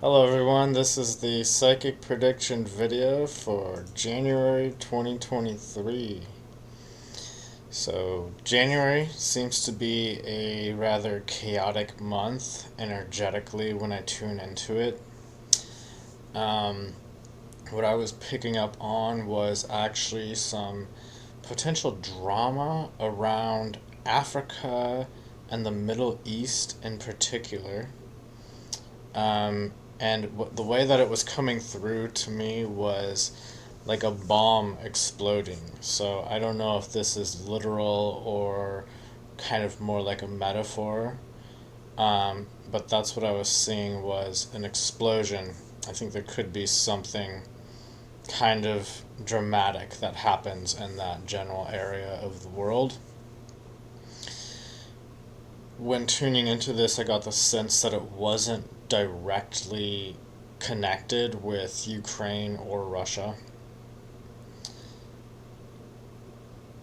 Hello everyone, this is the psychic prediction video for January 2023. So, January seems to be a rather chaotic month energetically when I tune into it. Um, what I was picking up on was actually some potential drama around Africa and the Middle East in particular. Um, and the way that it was coming through to me was like a bomb exploding. So I don't know if this is literal or kind of more like a metaphor. But that's what I was seeing was an explosion. I think there could be something kind of dramatic that happens in that general area of the world. When tuning into this, I got the sense that it wasn't directly connected with Ukraine or Russia,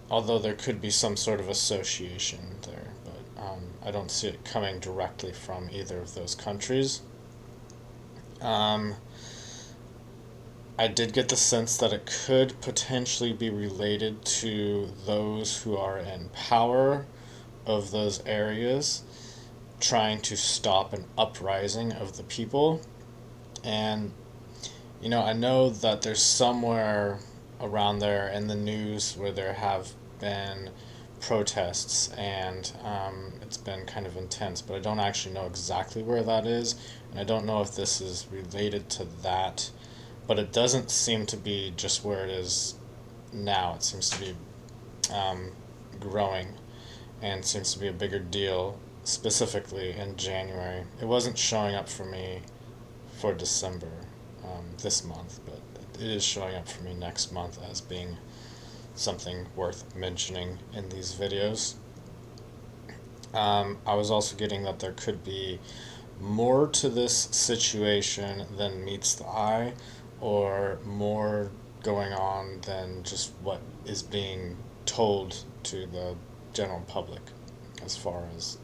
although there could be some sort of association there, but I don't see it coming directly from either of those countries. Um, I did get the sense that it could potentially be related to those who are in power of those areas trying to stop an uprising of the people. And, I know that there's somewhere around there in the news where there have been protests and it's been kind of intense, but I don't actually know exactly where that is. And I don't know if this is related to that, but it doesn't seem to be just where it is now. It seems to be um, growing and seems to be a bigger deal specifically in January. It wasn't showing up for me for December this month, but it is showing up for me next month as being something worth mentioning in these videos. I was also getting that there could be more to this situation than meets the eye, or more going on than just what is being told to the general public as far as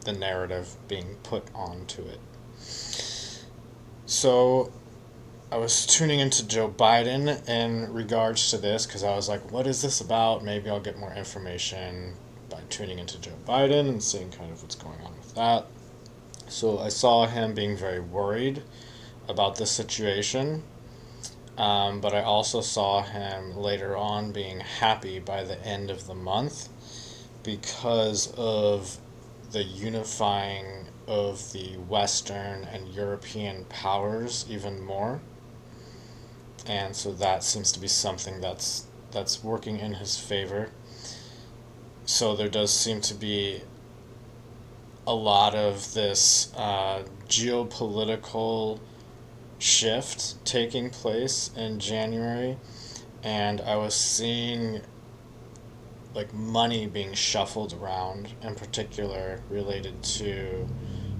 the narrative being put onto it. So I was tuning into Joe Biden in regards to this because I was like, what is this about? Maybe I'll get more information by tuning into Joe Biden and seeing kind of what's going on with that. So I saw him being very worried about the situation, but I also saw him later on being happy by the end of the month because of the unifying of the Western and European powers even more. And so that seems to be something that's working in his favor. So there does seem to be a lot of this geopolitical shift taking place in January, and I was seeing like money being shuffled around, in particular related to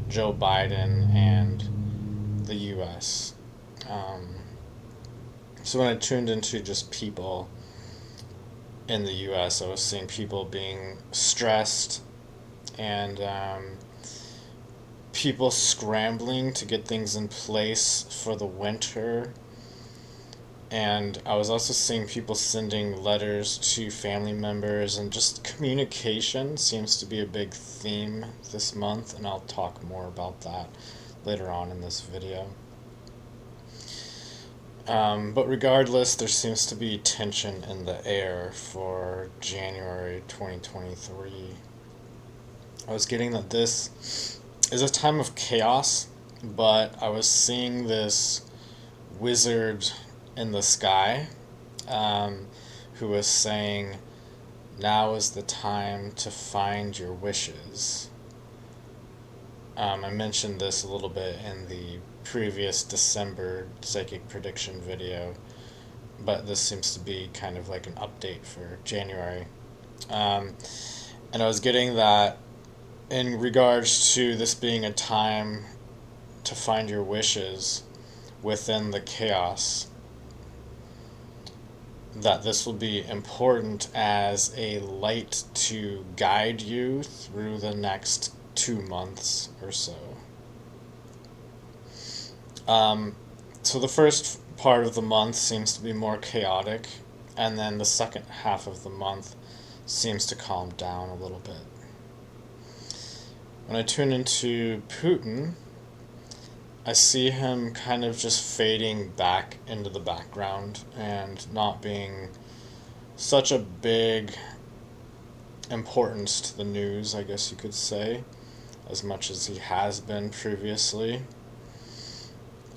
Joe Biden and the U.S. Um, so when I tuned into just people in the U.S., I was seeing people being stressed and people scrambling to get things in place for the winter. And I was also seeing people sending letters to family members, and just communication seems to be a big theme this month, and I'll talk more about that later on in this video. But regardless, there seems to be tension in the air for January 2023. I was getting that this is a time of chaos, but I was seeing this wizard in the sky who was saying, now is the time to find your wishes. I mentioned this a little bit in the previous December psychic prediction video, but this seems to be kind of like an update for January. Um, and I was getting that in regards to this being a time to find your wishes within the chaos, that this will be important as a light to guide you through the next 2 months or so. Um, so the first part of the month seems to be more chaotic, and then the second half of the month seems to calm down a little bit. When I tune into Putin, I see him kind of just fading back into the background and not being such a big importance to the news, I guess you could say, as much as he has been previously.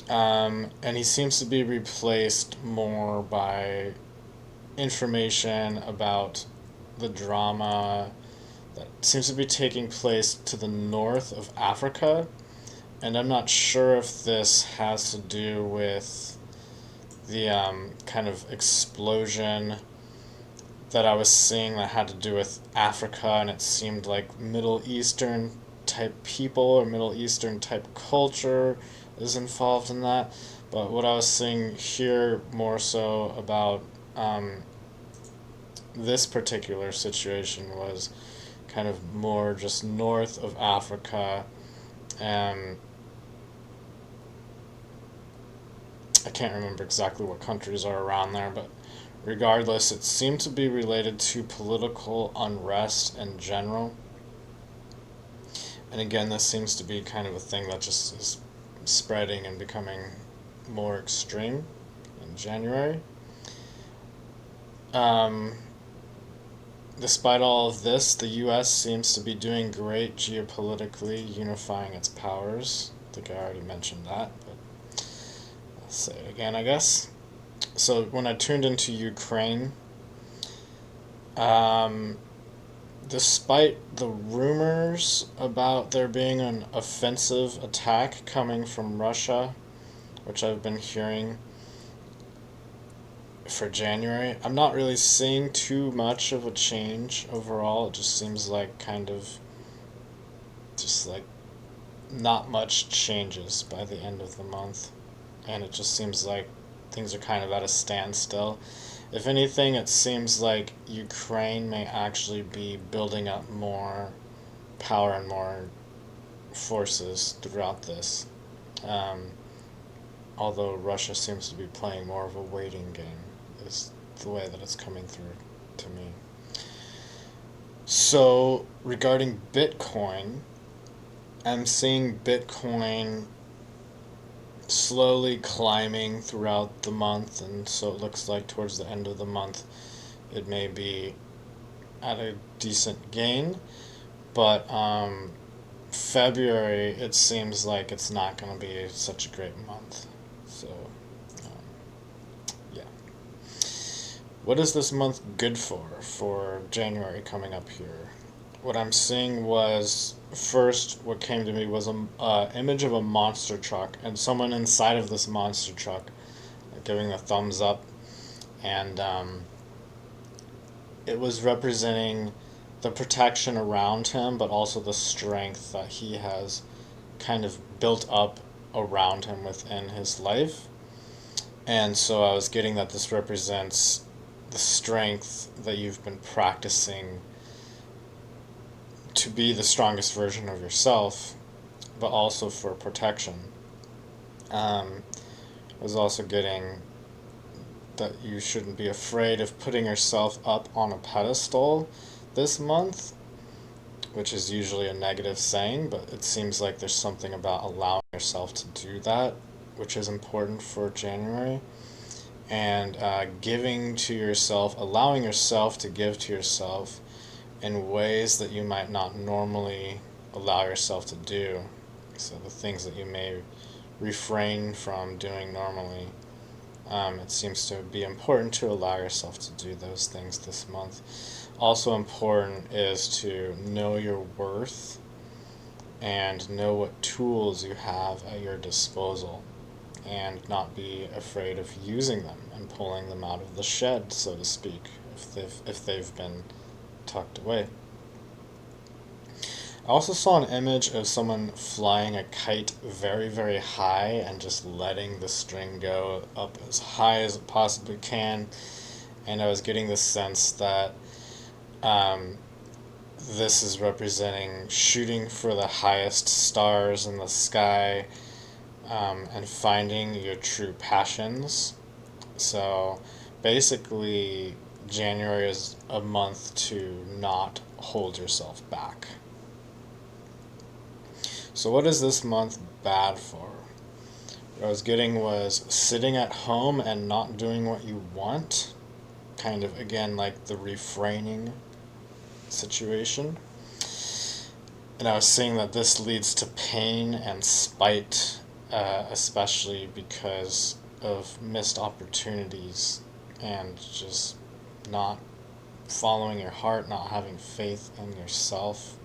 And he seems to be replaced more by information about the drama that seems to be taking place to the north of Africa. And I'm not sure if this has to do with the kind of explosion that I was seeing that had to do with Africa, and it seemed like Middle Eastern type people or Middle Eastern type culture is involved in that. But what I was seeing here more so about um, this particular situation was kind of more just north of Africa. And I can't remember exactly what countries are around there, but regardless, it seemed to be related to political unrest in general. And again, this seems to be kind of a thing that just is spreading and becoming more extreme in January. Um, Despite all of this, the US seems to be doing great geopolitically, unifying its powers. I think I already mentioned that, but I'll say it again, I guess. So when I tuned into Ukraine, um, despite the rumors about there being an offensive attack coming from Russia, which I've been hearing for January, I'm not really seeing too much of a change overall. It just seems like kind of just like not much changes by the end of the month. And it just seems like things are kind of at a standstill. If anything, it seems like Ukraine may actually be building up more power and more forces throughout this. Um, Although Russia seems to be playing more of a waiting game, is the way that it's coming through to me. So, regarding Bitcoin, I'm seeing Bitcoin slowly climbing throughout the month, and so it looks like towards the end of the month it may be at a decent gain. But February, it seems like it's not going to be such a great month. So, yeah. What is this month good for January coming up here? What I'm seeing was first, what came to me was a image of a monster truck and someone inside of this monster truck giving a thumbs up, and it was representing the protection around him, but also the strength that he has kind of built up around him within his life. And so I was getting that this represents the strength that you've been practicing to be the strongest version of yourself, but also for protection. I was also getting that you shouldn't be afraid of putting yourself up on a pedestal this month, which is usually a negative saying, but it seems like there's something about allowing yourself to do that, which is important for January. And giving to yourself, allowing yourself to give to yourself in ways that you might not normally allow yourself to do. So the things that you may refrain from doing normally. It seems to be important to allow yourself to do those things this month. Also important is to know your worth and know what tools you have at your disposal and not be afraid of using them and pulling them out of the shed, so to speak, if they've been tucked away. I also saw an image of someone flying a kite very, very high and just letting the string go up as high as it possibly can. And I was getting the sense that um, this is representing shooting for the highest stars in the sky, and finding your true passions. So basically, January is a month to not hold yourself back. So, what is this month bad for? What I was getting was sitting at home and not doing what you want. Kind of, again, like the refraining situation. And I was seeing that this leads to pain and spite, especially because of missed opportunities and just not following your heart, not having faith in yourself.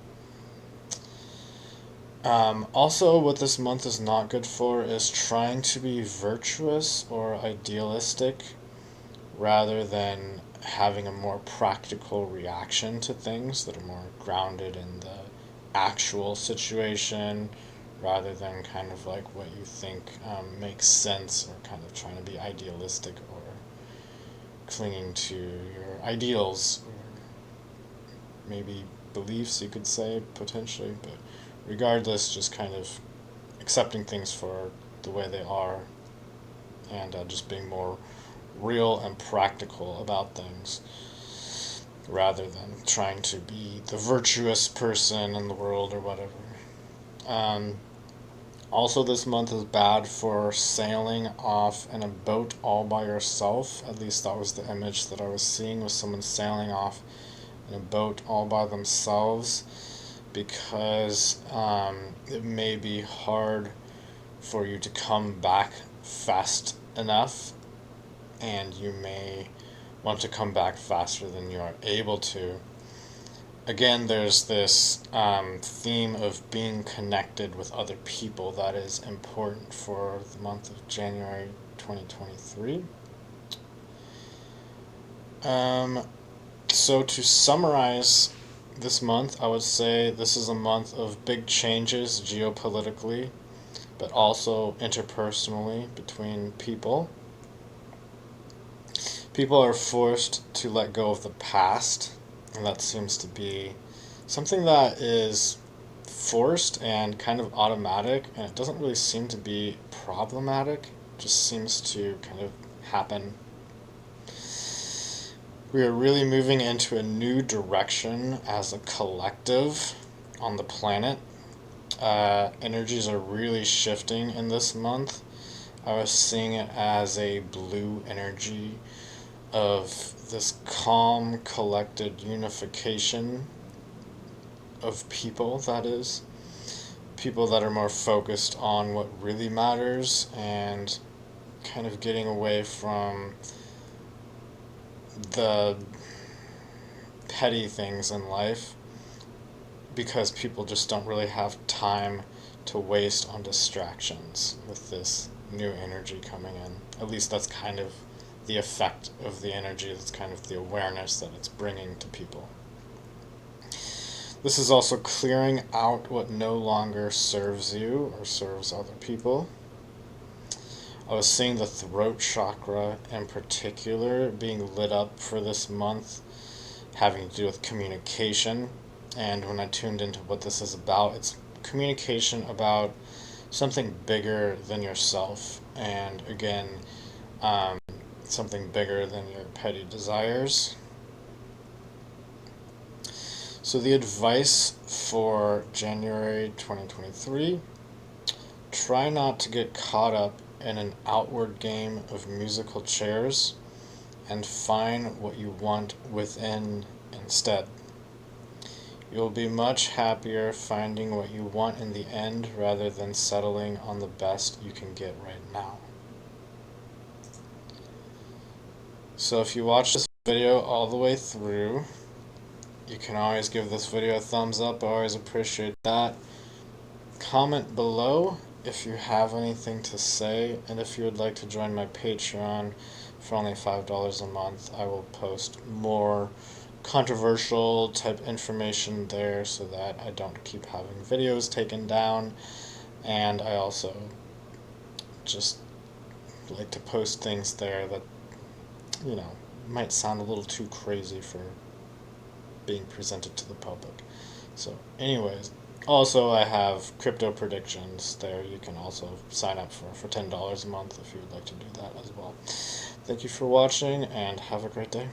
Also, what this month is not good for is trying to be virtuous or idealistic rather than having a more practical reaction to things that are more grounded in the actual situation rather than kind of like what you think makes sense, or kind of trying to be idealistic or clinging to your ideals or maybe beliefs, you could say, potentially. But regardless, just kind of accepting things for the way they are, and just being more real and practical about things rather than trying to be the virtuous person in the world or whatever. Um, Also, this month is bad for sailing off in a boat all by yourself. At least that was the image that I was seeing, was someone sailing off in a boat all by themselves, because it may be hard for you to come back fast enough, and you may want to come back faster than you are able to. Again, there's this theme of being connected with other people that is important for the month of January 2023. Um, so, to summarize this month, I would say this is a month of big changes geopolitically, but also interpersonally between people. People are forced to let go of the past, and that seems to be something that is forced and kind of automatic, and it doesn't really seem to be problematic, it just seems to kind of happen. We are really moving into a new direction as a collective on the planet. Energies are really shifting in this month. I was seeing it as a blue energy of this calm, collected unification of people, that is. People that are more focused on what really matters and kind of getting away from the petty things in life, because people just don't really have time to waste on distractions with this new energy coming in. At least that's kind of the effect of the energy, that's kind of the awareness that it's bringing to people. This is also clearing out what no longer serves you or serves other people. I was seeing the throat chakra in particular being lit up for this month, having to do with communication. And when I tuned into what this is about, it's communication about something bigger than yourself. And again, something bigger than your petty desires. So, the advice for January 2023: try not to get caught up in an outward game of musical chairs, and find what you want within instead. You'll be much happier finding what you want in the end rather than settling on the best you can get right now. So, if you watch this video all the way through, you can always give this video a thumbs up. I always appreciate that. Comment below if you have anything to say, and if you would like to join my Patreon for only $5 a month, I will post more controversial type information there so that I don't keep having videos taken down. And I also just like to post things there that, might sound a little too crazy for being presented to the public. So, anyways, Also, I have crypto predictions there. You can also sign up for $10 a month if you would like to do that as well. Thank you for watching and have a great day.